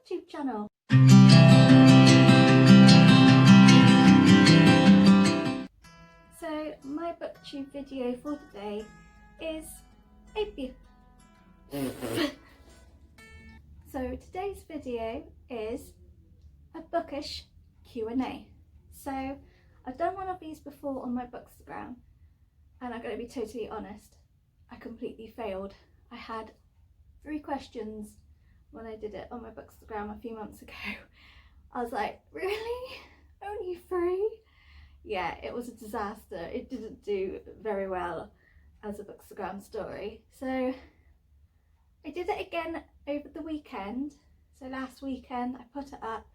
BookTube channel. So my BookTube video for today is a So today's video is a bookish Q&A. So I've done one of these before on my Bookstagram, and I'm going to be totally honest, I completely failed. I had 3 questions when I did it on my Bookstagram a few months ago. I was like, really? Only 3? Yeah, it was a disaster. It didn't do very well as a Bookstagram story. So I did it again over the weekend. So last weekend I put it up,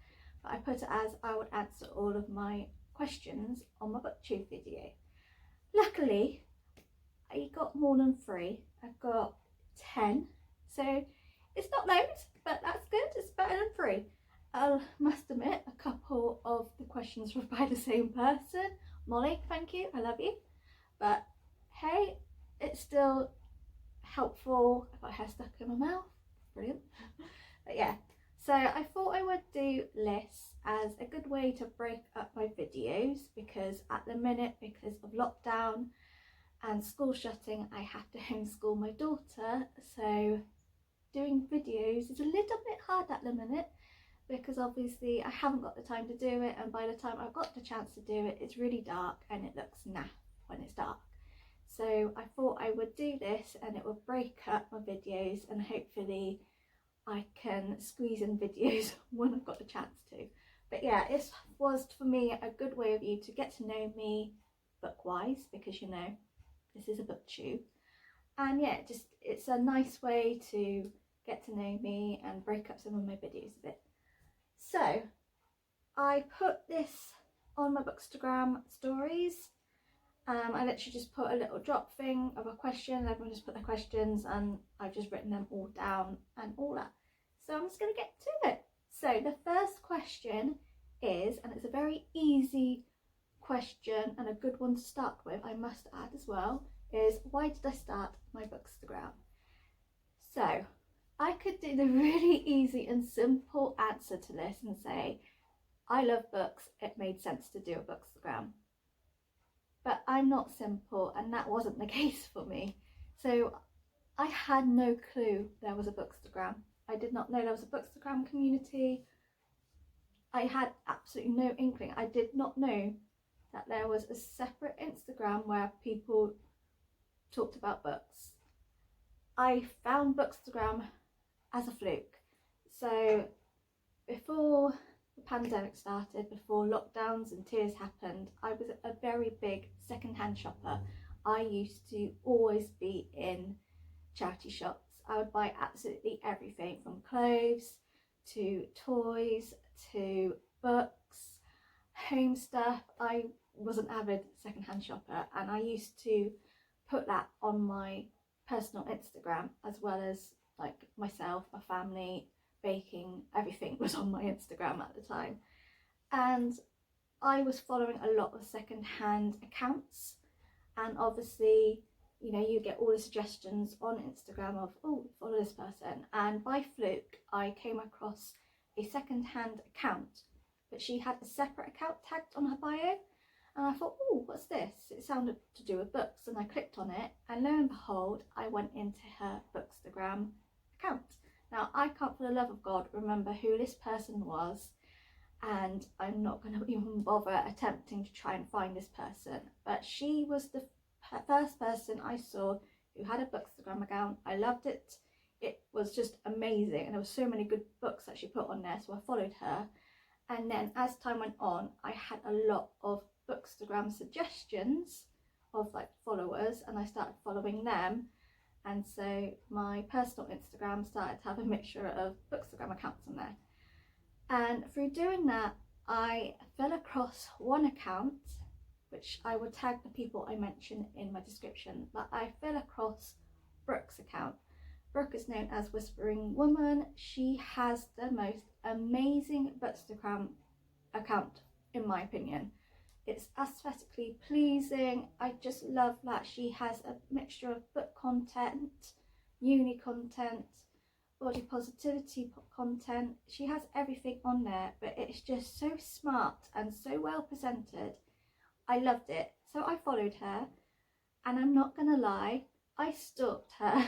but I put it as I would answer all of my questions on my BookTube video. Luckily, I got more than 3. I've got 10. So it's not loads, but that's good. It's better than 3. I must admit, a couple of the questions were by the same person. Molly, thank you, I love you. But hey, it's still helpful. I've got hair stuck in my mouth, brilliant. But yeah, so I thought I would do lists as a good way to break up my videos, because at the minute, because of lockdown and school shutting, I have to homeschool my daughter, so doing videos is a little bit hard at the minute, because obviously I haven't got the time to do it, and by the time I've got the chance to do it, it's really dark and it looks naff when it's dark. So I thought I would do this and it would break up my videos, and hopefully I can squeeze in videos when I've got the chance to. But yeah, it was for me a good way of you to get to know me book-wise, because you know, this is a BookTube. And yeah, it's a nice way to get to know me and break up some of my videos a bit. So I put this on my Bookstagram stories. I literally just put a little drop thing of a question, everyone just put their questions, and I've just written them all down and all that. So I'm just going to get to it. So the first question is, and it's a very easy question and a good one to start with, I must add as well, is why did I start my Bookstagram? So I could do the really easy and simple answer to this and say, I love books, it made sense to do a Bookstagram. But I'm not simple, and that wasn't the case for me. So I had no clue there was a Bookstagram. I did not know there was a Bookstagram community. I had absolutely no inkling. I did not know that there was a separate Instagram where people talked about books. I found Bookstagram as a fluke. So before the pandemic started, before lockdowns and tears happened, I was a very big second-hand shopper. I used to always be in charity shops. I would buy absolutely everything, from clothes to toys to books, home stuff. I was an avid second-hand shopper, and I used to put that on my personal Instagram, as well as like myself, my family, baking, everything was on my Instagram at the time. And I was following a lot of second-hand accounts, and obviously, you know, you get all the suggestions on Instagram of, oh, follow this person, and by fluke I came across a second-hand account, but she had a separate account tagged on her bio, and I thought, oh, what's this? It sounded to do with books, and I clicked on it, and lo and behold, I went into her Bookstagram account. Now, I can't for the love of God remember who this person was, and I'm not going to even bother attempting to try and find this person, but she was the first person I saw who had a Bookstagram account. I loved it. It was just amazing, and there were so many good books that she put on there, so I followed her. And then as time went on, I had a lot of Bookstagram suggestions of like followers, and I started following them. And so my personal Instagram started to have a mixture of Bookstagram accounts on there. And through doing that, I fell across one account, which I would tag the people I mention in my description, but I fell across Brooke's account. Brooke is known as Whispering Woman. She has the most amazing Bookstagram account, in my opinion. It's aesthetically pleasing. I just love that she has a mixture of book content, uni content, body positivity content. She has everything on there, but it's just so smart and so well presented. I loved it. So I followed her, and I'm not gonna lie, I stalked her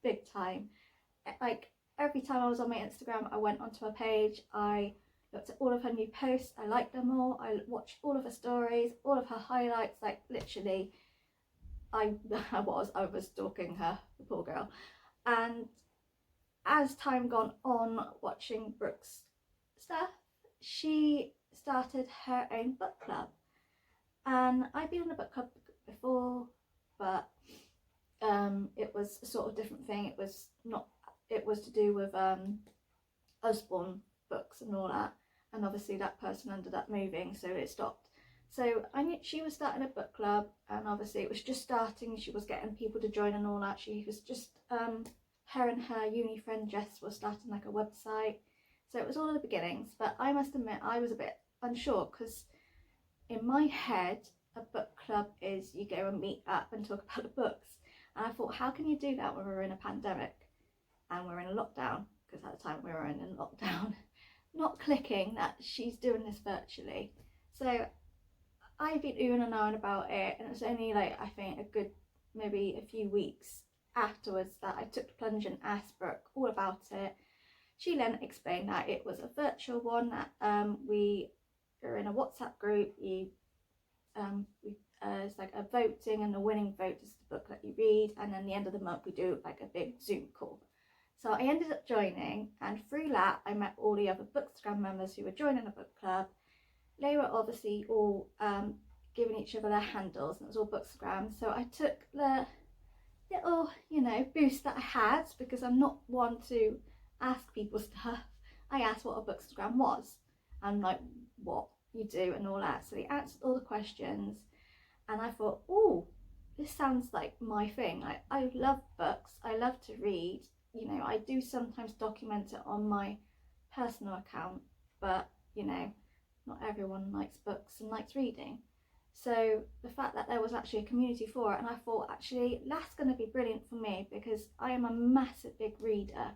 big time. Like every time I was on my Instagram, I went onto her page, I looked at all of her new posts, I liked them all, I watched all of her stories, all of her highlights, like literally I was stalking her, the poor girl. And as time gone on watching Brooke's stuff, she started her own book club. And I've been in a book club before, but it was a sort of different thing. It was to do with Usborne books and all that, and obviously that person ended up moving, so it stopped. So I knew she was starting a book club, and obviously it was just starting. She was getting people to join and all that. She was just her and her uni friend Jess were starting like a website, so it was all at the beginnings. But I must admit I was a bit unsure, because in my head a book club is you go and meet up and talk about the books, and I thought, how can you do that when we're in a pandemic and we're in a lockdown? Because at the time we were in a lockdown. Not clicking that she's doing this virtually. So I've been oohing and ahhing about it, and it was only like, I think a good maybe a few weeks afterwards that I took the plunge and asked Brooke all about it. She then explained that it was a virtual one, that we are in a WhatsApp group. It's like a voting, and the winning vote is the book that you read, and then the end of the month we do like a big Zoom call. So I ended up joining, and through that I met all the other Bookstagram members who were joining the book club. They were obviously all giving each other their handles, and it was all Bookstagram. So I took the little, boost that I had, because I'm not one to ask people stuff. I asked what a Bookstagram was, and like what you do and all that. So they answered all the questions, and I thought, oh, this sounds like my thing. Like, I love books, I love to read. I do sometimes document it on my personal account, but not everyone likes books and likes reading. So the fact that there was actually a community for it, and I thought, actually that's going to be brilliant for me, because I am a massive big reader,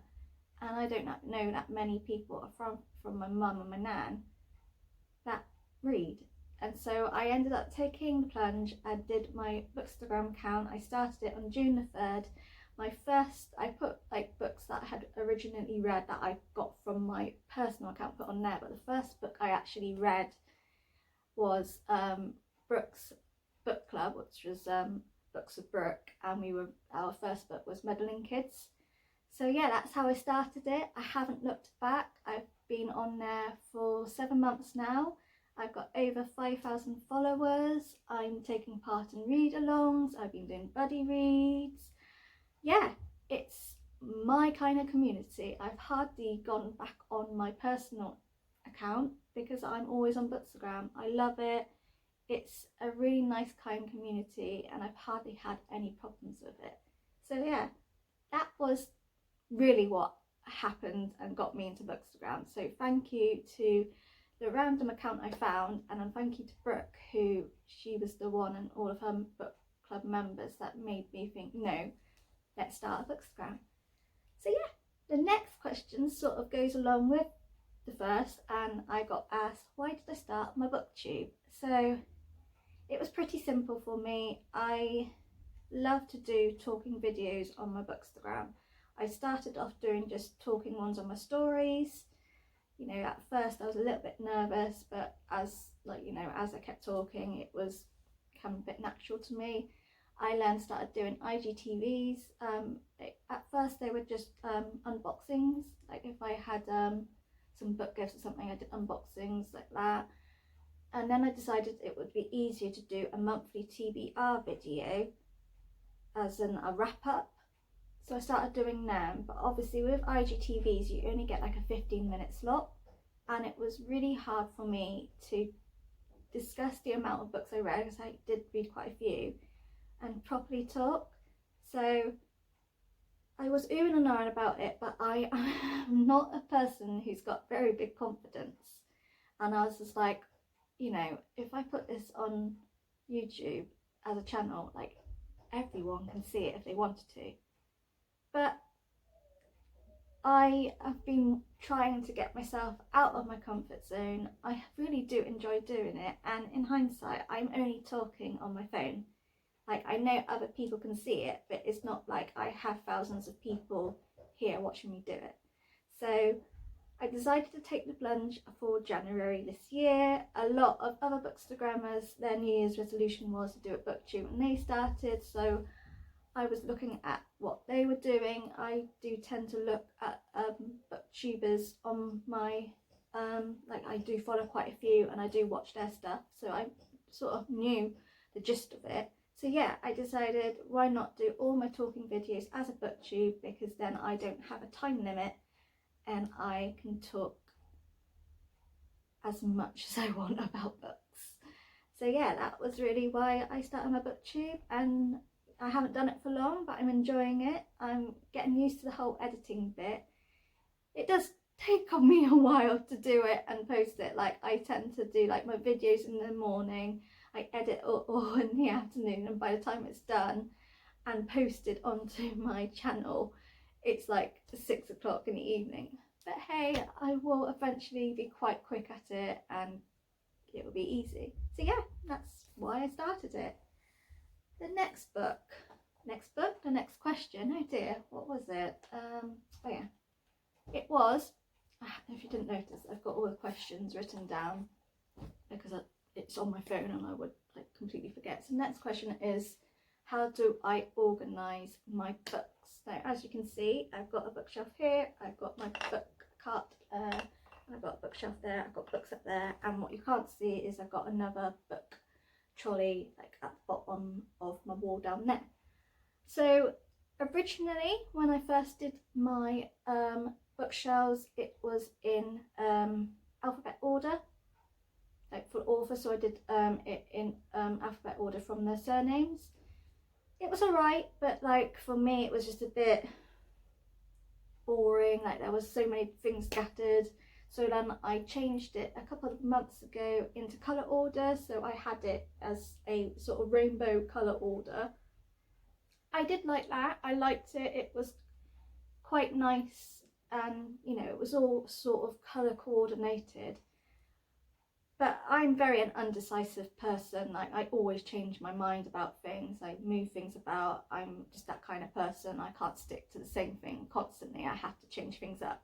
and I don't know that many people from my mum and my nan that read. And so I ended up taking the plunge and did my Bookstagram account. I started it on June the 3rd. I put like books that I had originally read that I got from my personal account put on there, but the first book I actually read was Brooke's book club, which was Books with Brooke, and our first book was Meddling Kids. So yeah, that's how I started it. I haven't looked back. I've been on there for 7 months now. I've got over 5,000 followers. I'm taking part in read-alongs. I've been doing buddy reads. Yeah, it's my kind of community. I've hardly gone back on my personal account, because I'm always on Bookstagram. I love it. It's a really nice, kind community, and I've hardly had any problems with it. So yeah, that was really what happened and got me into Bookstagram. So thank you to the random account I found, and then thank you to Brooke, who she was the one, and all of her book club members, that made me think, no, let's start a Bookstagram. So yeah, the next question sort of goes along with the first, and I got asked, why did I start my BookTube? So it was pretty simple for me. I love to do talking videos on my Bookstagram. I started off doing just talking ones on my stories. At first I was a little bit nervous, but as I kept talking, it was becoming a bit natural to me. I then started doing IGTVs. At first they were just unboxings. Like if I had some book gifts or something, I did unboxings like that. And then I decided it would be easier to do a monthly TBR video as a wrap up. So I started doing them, but obviously with IGTVs you only get like a 15-minute slot, and it was really hard for me to discuss the amount of books I read, because I did read quite a few, and properly talk. So I was oohing and ahhing about it, but I am not a person who's got very big confidence, and I was just like, if I put this on YouTube as a channel, like everyone can see it if they wanted to. But I have been trying to get myself out of my comfort zone. I really do enjoy doing it, and in hindsight I'm only talking on my phone. Like, I know other people can see it, but it's not like I have thousands of people here watching me do it. So I decided to take the plunge for January this year. A lot of other Bookstagrammers, their New Year's resolution was to do a BookTube, and they started, so I was looking at what they were doing. I do tend to look at booktubers on my, like, I do follow quite a few and I do watch their stuff, so I sort of knew the gist of it. So yeah, I decided why not do all my talking videos as a booktube, because then I don't have a time limit and I can talk as much as I want about books. So yeah, that was really why I started my booktube, and I haven't done it for long, but I'm enjoying it. I'm getting used to the whole editing bit. It does take on me a while to do it and post it. Like, I tend to do like my videos in the morning, I edit all in the afternoon, and by the time it's done and posted onto my channel, it's like 6 o'clock in the evening. But hey, I will eventually be quite quick at it and it will be easy. So yeah, that's why I started it. The next question, oh dear, what was it? Oh yeah, it was, if you didn't notice, I've got all the questions written down because it's on my phone and I would like completely forget. So the next question is, how do I organise my books? Now, as you can see, I've got a bookshelf here, I've got my book cart there, I've got a bookshelf there, I've got books up there, and what you can't see is I've got another book trolley like at the bottom of my wall down there. So originally, when I first did my bookshelves, it was in alphabet order, like for author, so I did it in alphabet order from their surnames. It was alright, but like for me it was just a bit boring, like there was so many things scattered. So then I changed it a couple of months ago into colour order, so I had it as a sort of rainbow colour order. I did like that, I liked it, it was quite nice, and you know, it was all sort of colour coordinated. But I'm very an undecisive person, like I always change my mind about things, I move things about, I'm just that kind of person. I can't stick to the same thing constantly, I have to change things up.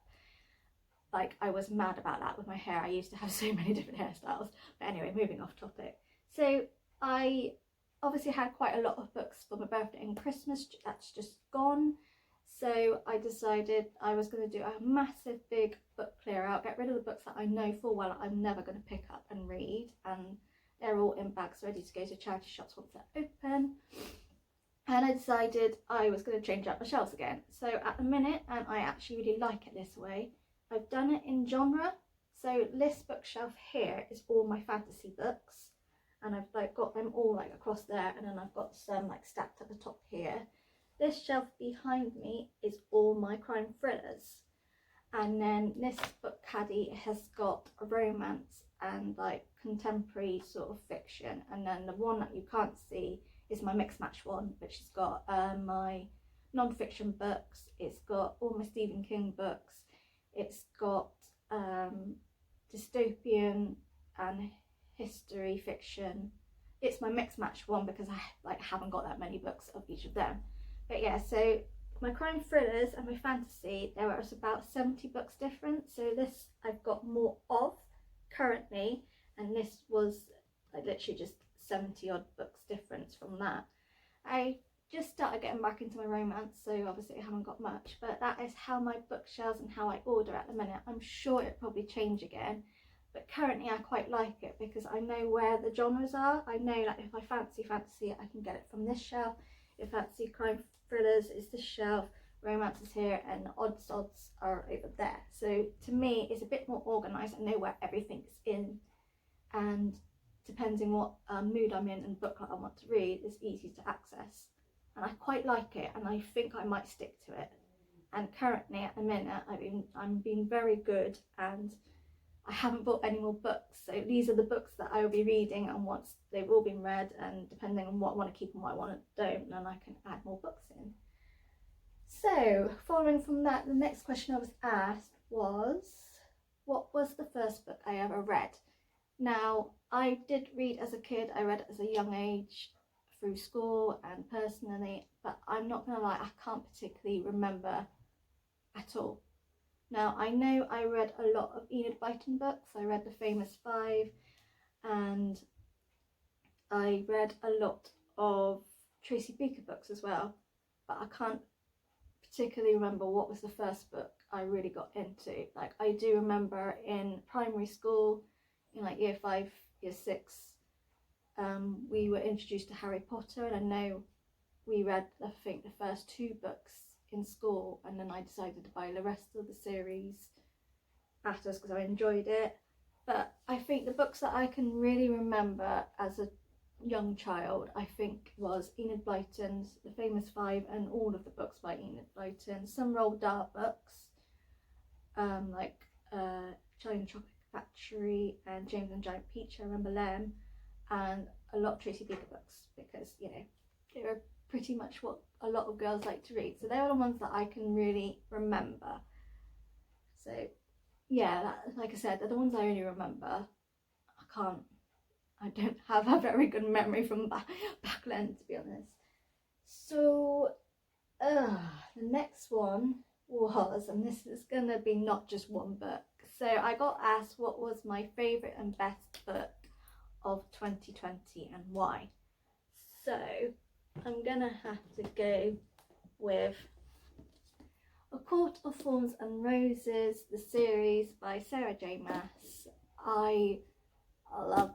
Like, I was mad about that with my hair, I used to have so many different hairstyles. But anyway, moving off topic. So I obviously had quite a lot of books for my birthday and Christmas, that's just gone. So I decided I was going to do a massive big book clear out, get rid of the books that I know full well I'm never going to pick up and read, and they're all in bags ready to go to charity shops once they're open. And I decided I was going to change up my shelves again. So at the minute, and I actually really like it this way, I've done it in genre. So this bookshelf here is all my fantasy books, and I've like got them all like across there, and then I've got some like stacked at the top here. This shelf behind me is all my crime thrillers, and then this book caddy has got a romance and like contemporary sort of fiction, and then the one that you can't see is my mix match one, which has got my non-fiction books, it's got all my Stephen King books, it's got dystopian and history fiction. It's my mix match one because I like haven't got that many books of each of them. But yeah, so my crime thrillers and my fantasy, there was about 70 books different. So this I've got more of currently, and this was like literally just 70 odd books difference from that. I just started getting back into my romance, so obviously I haven't got much, but that is how my bookshelves and how I order at the minute. I'm sure it'll probably change again, but currently I quite like it because I know where the genres are. I know like if I fancy fantasy, I can get it from this shelf. If I fancy crime thrillers, it's this shelf, romance is here, and odd sods are over there. So to me, it's a bit more organised. I know where everything's in, and depending what mood I'm in and book I want to read, it's easy to access. And I quite like it, and I think I might stick to it. And currently at the minute I'm being very good, and I haven't bought any more books, so these are the books that I will be reading, and once they've all been read, and depending on what I want to keep and what I want to don't, then I can add more books in. So following from that, the next question I was asked was, what was the first book I ever read? Now, I did read as a kid. I read as a young age through school and personally, but I'm not gonna lie, I can't particularly remember at all. Now, I know I read a lot of Enid Blyton books. I read The Famous Five, and I read a lot of Tracy Beaker books as well, but I can't particularly remember what was the first book I really got into. Like, I do remember in primary school, in like year 5, year 6, we were introduced to Harry Potter, and I know we read, I think, the first 2 books in school, and then I decided to buy the rest of the series afterwards because I enjoyed it. But I think the books that I can really remember as a young child, I think, was Enid Blyton's The Famous Five and all of the books by Enid Blyton. Some Roald Dahl books, like Charlie and the Chocolate Factory and James and Giant Peach, I remember them, and a lot of Tracy Beaker books, because, you know, they were pretty much what a lot of girls like to read. So they are the ones that I can really remember. So yeah, like I said, they're the ones I only remember. I don't have a very good memory from back then, to be honest. So the next one was, and this is gonna be not just one book. So I got asked what was my favourite and best book of 2020 and why. So I'm gonna have to go with A Court of Thorns and Roses, the series by Sarah J. Maas. I love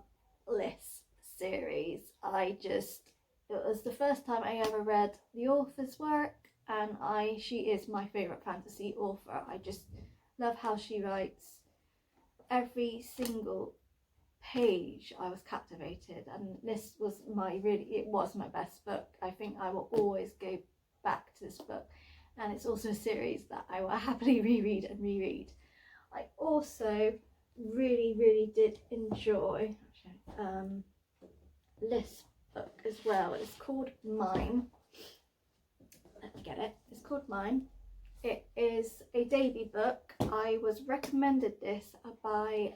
this series. It was the first time I ever read the author's work, and she is my favourite fantasy author. I just love how she writes. Every single page I was captivated, and this was it was my best book. I think I will always go back to this book, and it's also a series that I will happily reread and reread. I also really did enjoy this book as well. It's called Mine. Let me get it. It's called Mine. It is a debut book. I was recommended this by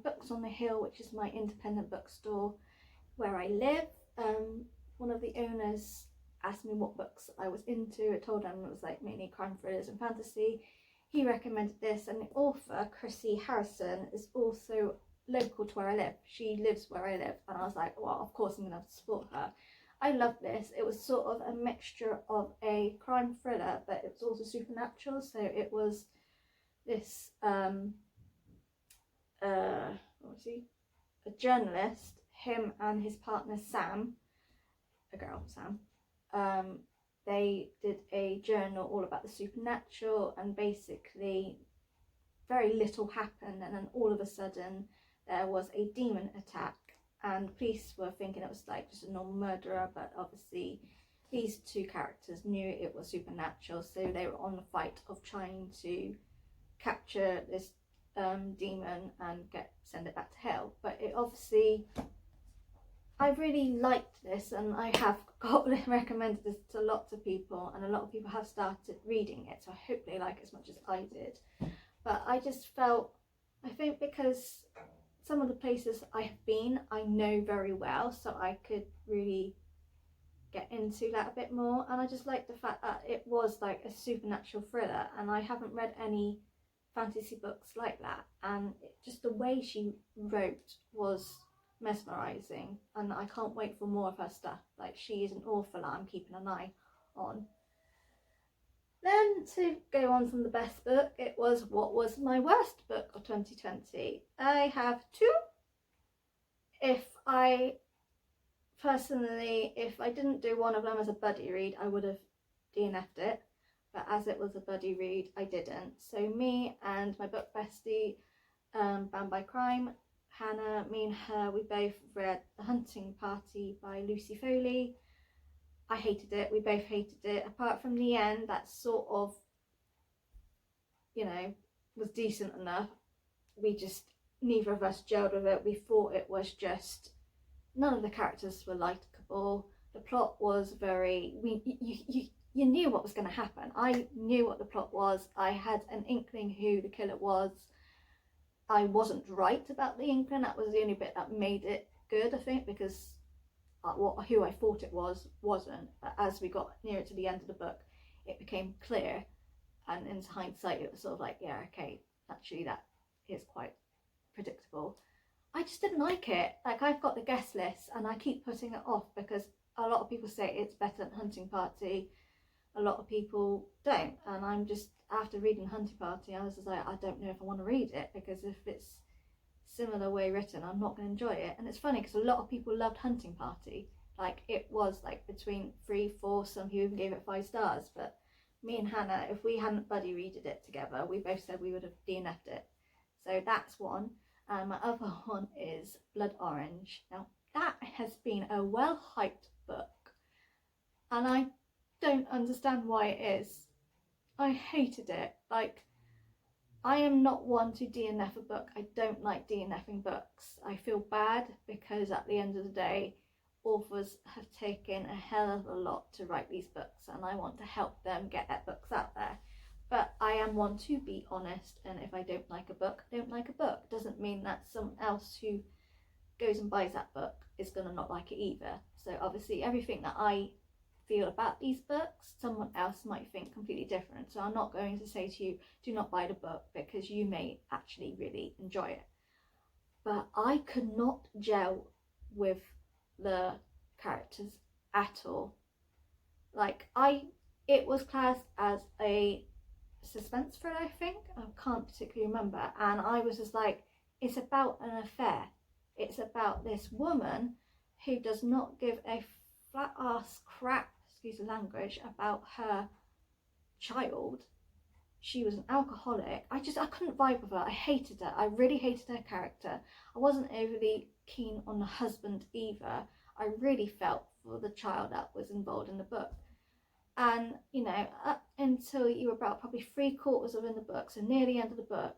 Books on the Hill, which is my independent bookstore where I live. One of the owners asked me what books I was into. I told him it was like mainly crime thrillers and fantasy. He recommended this, and the author, Chrissy Harrison, is also local to where I live. She lives where I live, and I was like, well, of course I'm gonna have to support her. I loved this. It was sort of a mixture of a crime thriller, but it was also supernatural. So it was this what was he? A journalist, him and his partner Sam, a girl, Sam. They did a journal all about the supernatural, and basically very little happened, and then all of a sudden there was a demon attack, and police were thinking it was like just a normal murderer, but obviously these 2 characters knew it was supernatural, so they were on the fight of trying to capture this demon and send it back to hell. But it obviously, I really liked this, and I have recommended this to lots of people, and a lot of people have started reading it, so I hope they like it as much as I did. But I just felt, I think because some of the places I have been, I know very well, so I could really get into that a bit more. And I just like the fact that it was like a supernatural thriller, and I haven't read any fantasy books like that, and just the way she wrote was mesmerising, and I can't wait for more of her stuff. Like, she is an author that I'm keeping an eye on. Then, to go on from the best book, it was what was my worst book of 2020. I have 2. If I didn't do one of them as a buddy read, I would have DNF'd it, but as it was a buddy read, I didn't. So me and my book bestie, Banned by Crime, Hannah, me and her, we both read The Hunting Party by Lucy Foley. I hated it. We both hated it. Apart from the end, that sort of, you know, was decent enough. Neither of us gelled with it. We thought it was just, none of the characters were likeable. The plot was very, you knew what was going to happen. I knew what the plot was. I had an inkling who the killer was. I wasn't right about the inkling. That was the only bit that made it good, I think, because who I thought it was wasn't. But as we got nearer to the end of the book, it became clear, and in hindsight it was sort of like, yeah, okay, actually that is quite predictable. I just didn't like it. Like, I've got the guest list and I keep putting it off because a lot of people say it's better than Hunting Party. A lot of people don't, and I'm just, after reading Hunting Party, I was just like, I don't know if I want to read it, because if it's similar way written, I'm not going to enjoy it. And it's funny because a lot of people loved Hunting Party. Like, it was like between 3, 4, some people even gave it 5 stars. But me and Hannah, if we hadn't buddy readed it together, we both said we would have DNF'd it. So that's one. And my other one is Blood Orange. Now, that has been a well-hyped book, and I don't understand why it is. I hated it. Like, I am not one to DNF a book. I don't like DNFing books. I feel bad because at the end of the day, authors have taken a hell of a lot to write these books, and I want to help them get their books out there. But I am one to be honest, and if I don't like a book, I don't like a book. Doesn't mean that someone else who goes and buys that book is going to not like it either. So obviously everything that I feel about these books, someone else might think completely different. So I'm not going to say to you, do not buy the book, because you may actually really enjoy it. But I could not gel with the characters at all. Like, it was classed as a suspense thriller, I think. I can't particularly remember. And I was just like, it's about an affair. It's about this woman who does not give a flat ass crap, excuse the language, about her child. She was an alcoholic. I couldn't vibe with her. I hated her. I really hated her character. I wasn't overly keen on the husband either. I really felt for the child that was involved in the book. And, you know, up until you were about probably 3/4 of in the book, so near the end of the book,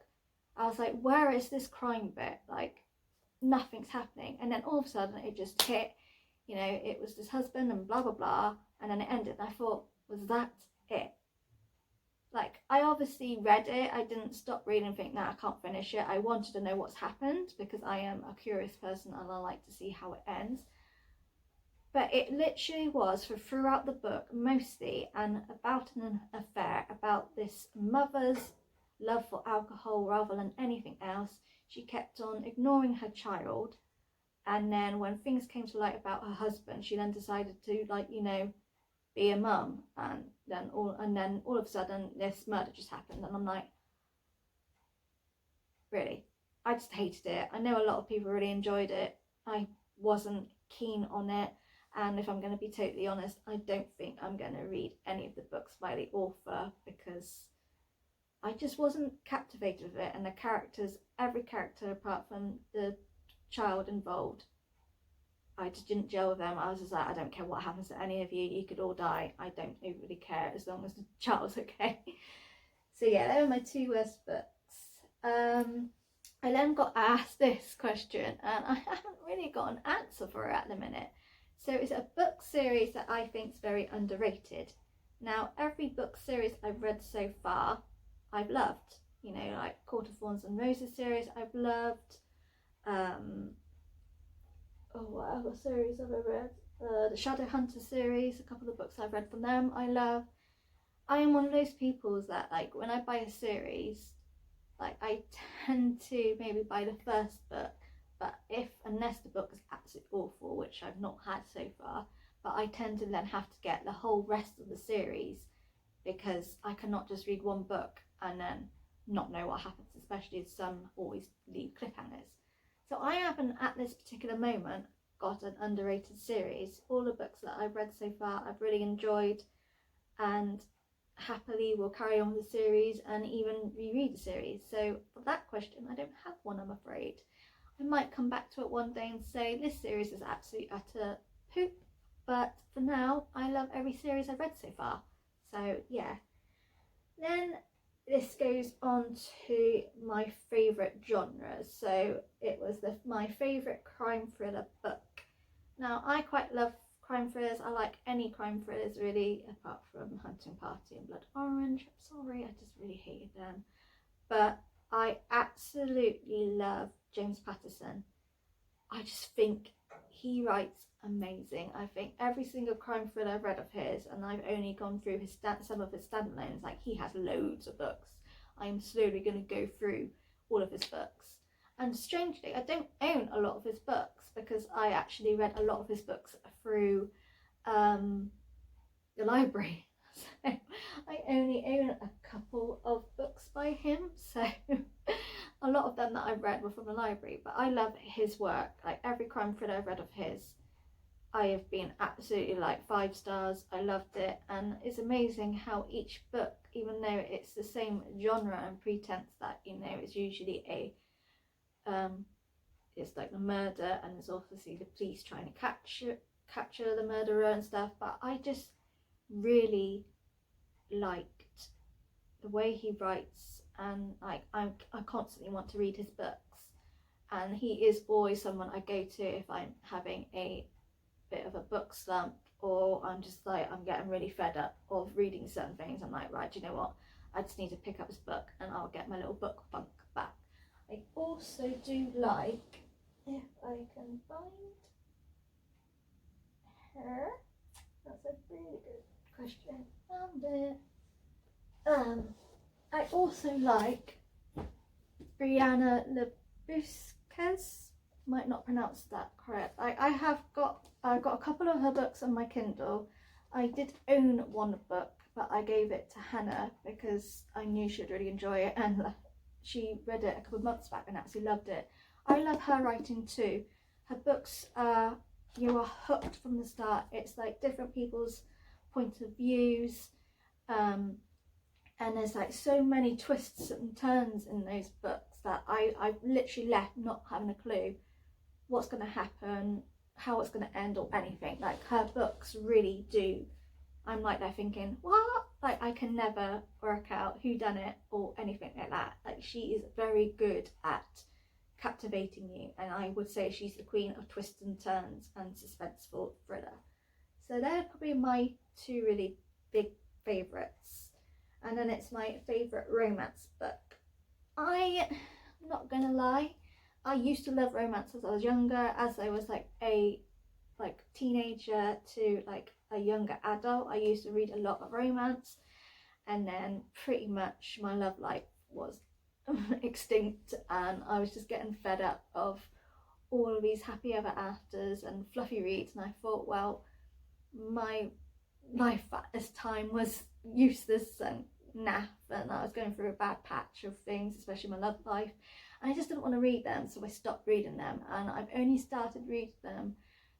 I was like, where is this crime bit? Like, nothing's happening. And then all of a sudden it just hit, you know, it was this husband and blah, blah, blah. And then it ended. And I thought, was that it? Like, I obviously read it. I didn't stop reading and think, nah, I can't finish it. I wanted to know what's happened because I am a curious person and I like to see how it ends. But it literally was, for throughout the book, mostly about an affair, about this mother's love for alcohol rather than anything else. She kept on ignoring her child, and then when things came to light about her husband, she then decided to, like, you know, be a mum, and then all of a sudden this murder just happened, and I'm like, really? I just hated it. I know a lot of people really enjoyed it. I wasn't keen on it. And if I'm going to be totally honest, I don't think I'm going to read any of the books by the author because I just wasn't captivated with it. And the characters, every character apart from the child involved, I just didn't gel with them. I was just like, I don't care what happens to any of you. You could all die. I don't really care as long as the child's okay. So yeah, they were my 2 worst books. I then got asked this question and I haven't really got an answer for it at the minute. So it's a book series that I think is very underrated. Now, every book series I've read so far, I've loved. You know, like Court of Thorns and Roses series, I've loved. What other series have I read? The Shadowhunter series, a couple of books I've read from them, I love. I am one of those people that, like, when I buy a series, like, I tend to maybe buy the first book, but unless the book is absolutely awful, which I've not had so far, but I tend to then have to get the whole rest of the series because I cannot just read one book and then not know what happens, especially as some always leave cliffhangers. So I haven't at this particular moment got an underrated series. All the books that I've read so far I've really enjoyed and happily will carry on with the series and even reread the series. So for that question, I don't have one, I'm afraid. I might come back to it one day and say this series is absolute utter poop, but for now I love every series I've read so far. So yeah. Then this goes on to my favourite genres. So it was my favourite crime thriller book. Now, I quite love crime thrillers. I like any crime thrillers really, apart from Hunting Party and Blood Orange. I'm sorry, I just really hated them. But I absolutely love James Patterson. I just think he writes amazing. I think every single crime thriller I've read of his, and I've only gone through his some of his standalones, like he has loads of books. I'm slowly going to go through all of his books. And strangely, I don't own a lot of his books because I actually read a lot of his books through the library. So I only own a couple of books by him. So a lot of them that I've read were from the library. But I love his work. Like every crime thriller I've read of his, I have been absolutely like 5 stars. I loved it. And it's amazing how each book, even though it's the same genre and pretense that, you know, it's usually a it's like the murder, and there's obviously the police trying to capture the murderer and stuff, but I just really liked the way he writes, and like I constantly want to read his books, and he is always someone I go to if I'm having a bit of a book slump, or I'm just like I'm getting really fed up of reading certain things. I'm like, right, do you know what, I just need to pick up his book and I'll get my little book funk back. I also do like, if I can find her, that's a really good question, found it. I also like Brianna Labusquez, might not pronounce that correct. I've got a couple of her books on my Kindle. I did own one book, but I gave it to Hannah because I knew she'd really enjoy it, and she read it a couple of months back and absolutely loved it. I love her writing too. Her books are, you are hooked from the start. It's like different people's point of views, and there's like so many twists and turns in those books that I've literally left not having a clue what's going to happen, how it's going to end, or anything. Like her books really do, I'm like there thinking, what? Like I can never work out who done it or anything like that. Like she is very good at captivating you, and I would say she's the queen of twists and turns and suspenseful thriller. So they're probably my 2 really big favourites. And then it's my favourite romance book. I'm not gonna lie, I used to love romance as I was younger, as I was like a teenager to like a younger adult. I used to read a lot of romance, and then pretty much my love life was extinct, and I was just getting fed up of all of these happy ever afters and fluffy reads, and I thought, well, my life at this time was useless and naff, and I was going through a bad patch of things, especially my love life, and I just didn't want to read them, so I stopped reading them. And I've only started reading them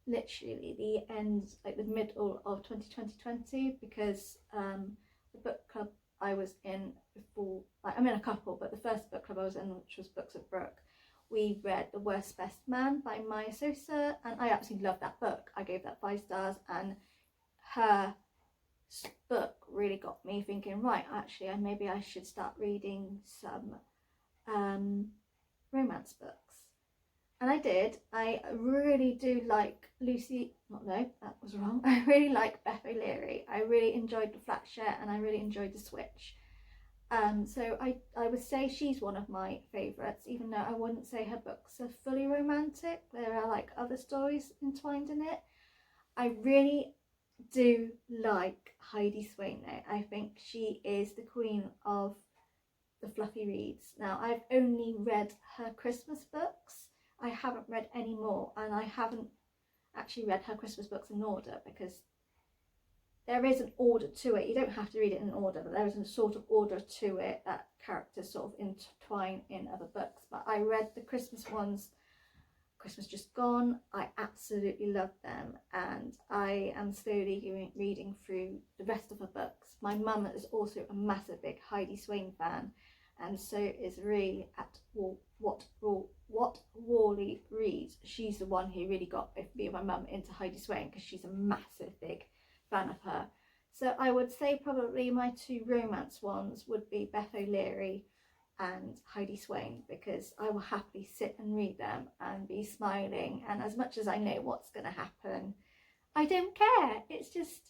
literally the end, like the middle of 2020, because the book club I was in before, like, I'm in a couple, but the first book club I was in, which was Books of Brooke, we read The Worst Best Man by Maya Sosa, and I absolutely loved that book. I gave that 5 stars, and her book really got me thinking, right, actually maybe I should start reading some romance books. And I did. I really do like that was wrong. I really like Beth O'Leary. I really enjoyed The Flat Share, and I really enjoyed The Switch. So I would say she's one of my favourites, even though I wouldn't say her books are fully romantic. There are like other stories entwined in it. I really do like Heidi Swain though. I think she is the queen of the fluffy reads. Now, I've only read her Christmas books. I haven't read any more, and I haven't actually read her Christmas books in order, because there is an order to it. You don't have to read it in order, but there is a sort of order to it that characters sort of intertwine in other books. But I read the Christmas ones, Christmas Just Gone. I absolutely loved them, and I am slowly reading through the rest of her books. My mum is also a massive big Heidi Swain fan, and so is Ree at What Wally Reads. She's the one who really got me and my mum into Heidi Swain, because she's a massive big fan of her. So I would say probably my 2 romance ones would be Beth O'Leary and Heidi Swain, because I will happily sit and read them and be smiling, and as much as I know what's going to happen, I don't care. It's just,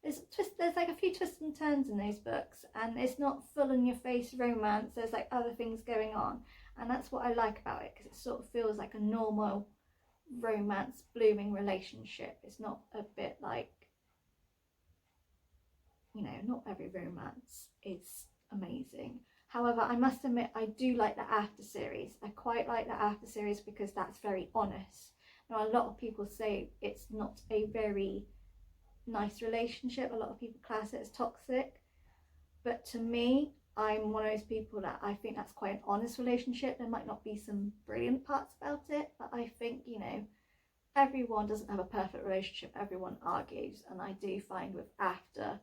there's like a few twists and turns in those books, and it's not full in your face romance. There's like other things going on, and that's what I like about it, because it sort of feels like a normal romance blooming relationship. It's not a bit like, you know, not every romance is amazing. However, I must admit, I do like the after series. I quite like the after series because that's very honest. Now, a lot of people say it's not a very nice relationship. A lot of people class it as toxic. But to me, I'm one of those people that I think that's quite an honest relationship. There might not be some brilliant parts about it, but I think, you know, everyone doesn't have a perfect relationship. Everyone argues. And I do find with after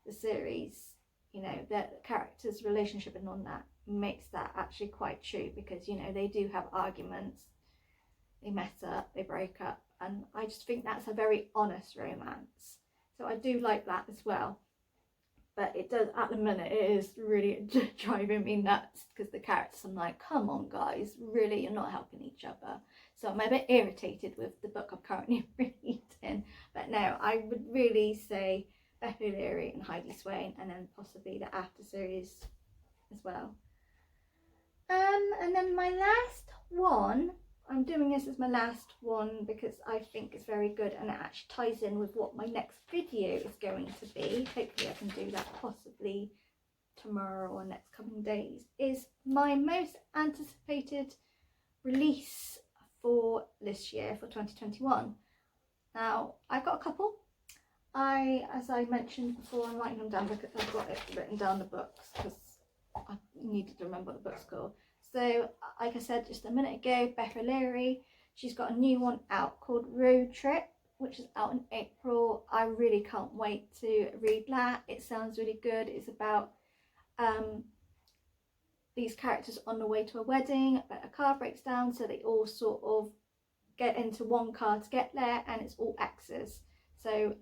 the series, you know, the characters' relationship and on that makes that actually quite true, because, you know, they do have arguments, they mess up, they break up, and I just think that's a very honest romance. So I do like that as well. But it does, at the minute, it is really driving me nuts, because the characters, I'm like, come on guys, really, you're not helping each other. So I'm a bit irritated with the book I'm currently reading. But no, I would really say Becca Leary and Heidi Swain, and then possibly the after series as well. And then my last one, I'm doing this as my last one because I think it's very good, and it actually ties in with what my next video is going to be. Hopefully I can do that possibly tomorrow or next coming days. Is my most anticipated release for this year, for 2021. Now, I've got a couple. As I mentioned before, I'm writing them down because I've got it written down the books, because I needed to remember what the book's called. So, like I said just a minute ago, Becca Leary, she's got a new one out called Road Trip, which is out in April. I really can't wait to read that. It sounds really good. It's about these characters on the way to a wedding, but a car breaks down, so they all sort of get into one car to get there, and it's all exes. So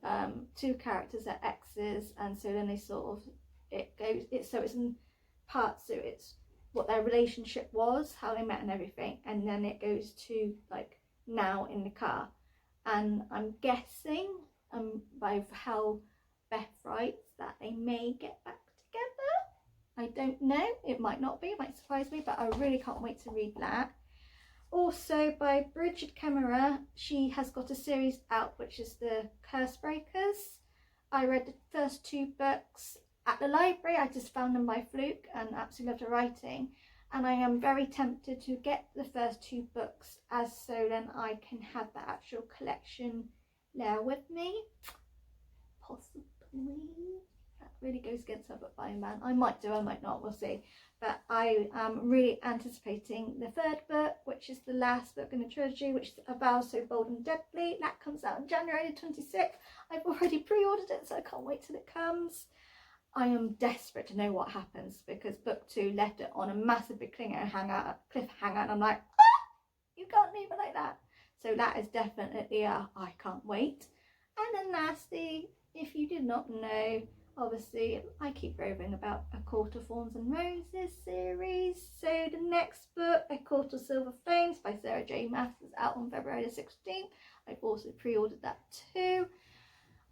two characters are exes, and so then they sort of, it's in parts, so it's what their relationship was, how they met and everything, and then it goes to like now in the car. And I'm guessing by how Beth writes that they may get back together. I don't know, it might not be, it might surprise me, but I really can't wait to read that. Also by Bridget Kemmerer, she has got a series out which is the Curse Breakers. I read the first two books at the library. I just found them by fluke and absolutely loved her writing, and I am very tempted to get the first two books, as so then I can have the actual collection there with me, possibly. That really goes against her book buying ban. I might do, I might not, we'll see. But I am really anticipating the third book, which is the last book in the trilogy, which is A Vow So Bold and Deadly. That comes out on January 26th. I've already pre-ordered it, so I can't wait till it comes. I am desperate to know what happens, because book 2 left it on a massive big cliffhanger, and I'm like, ah, you can't leave it like that. So that is definitely a I can't wait. And then lastly, if you did not know, obviously I keep raving about A Court of Thorns and Roses series. So the next book, A Court of Silver Flames by Sarah J Maas, is out on February the 16th. I've also pre-ordered that too.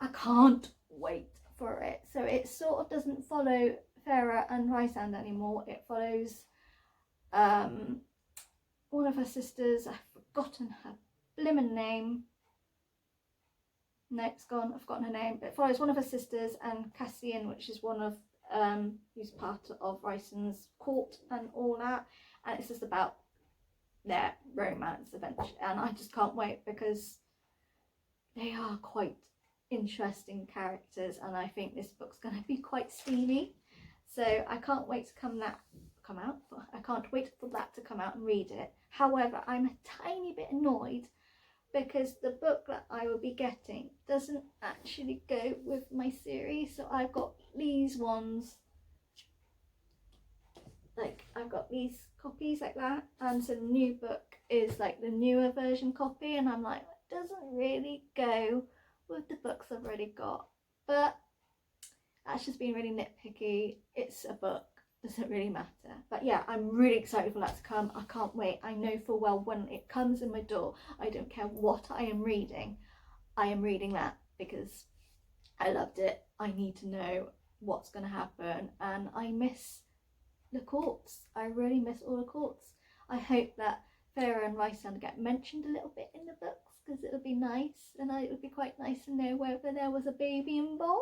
I can't wait for it. So it sort of doesn't follow Farah and Rysand anymore. It follows one of her sisters. I've forgotten her blimmin' name. No, it's gone. I've forgotten her name. It follows one of her sisters and Cassian, which is one of who's part of Rysand's court and all that. And it's just about their romance eventually. And I just can't wait, because they are quite interesting characters, and I think this book's going to be quite steamy. So I can't wait to I can't wait for that to come out and read it. However, I'm a tiny bit annoyed because the book that I will be getting doesn't actually go with my series. So I've got these ones, like I've got these copies like that, and so the new book is like the newer version copy, and I'm like, it doesn't really go with the books I've already got. But that's just being really nitpicky. It's a book, doesn't really matter. But yeah, I'm really excited for that to come. I can't wait. I know full well when it comes in my door, I don't care what I am reading, I am reading that because I loved it. I need to know what's going to happen, and I miss the courts. I really miss all the courts. I hope that Farah and Rysand get mentioned a little bit in the books, because it would be nice, and it would be quite nice to know whether there was a baby involved.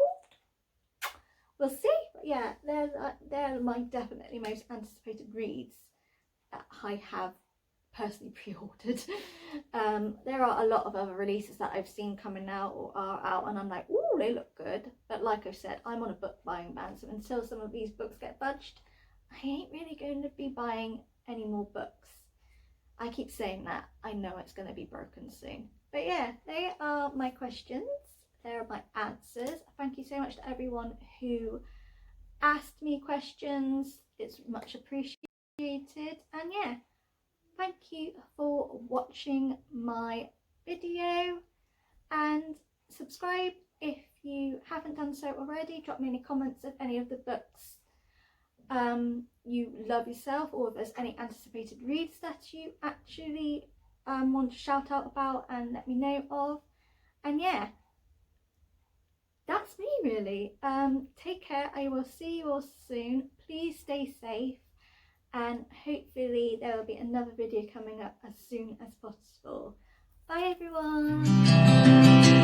We'll see. But yeah, they're my definitely most anticipated reads that I have personally pre-ordered. There are a lot of other releases that I've seen coming out or are out, and I'm like, ooh, they look good. But like I've said, I'm on a book buying ban, so until some of these books get budged, I ain't really going to be buying any more books. I keep saying that. I know it's going to be broken soon. But yeah, they are my questions. There are my answers. Thank you so much to everyone who asked me questions. It's much appreciated. And yeah, thank you for watching my video, and subscribe if you haven't done so already. Drop me any comments of any of the books you love yourself, or if there's any anticipated reads that you actually want to shout out about and let me know of. And yeah, that's me really. Take care. I will see you all soon. Please stay safe, and hopefully there will be another video coming up as soon as possible. Bye everyone.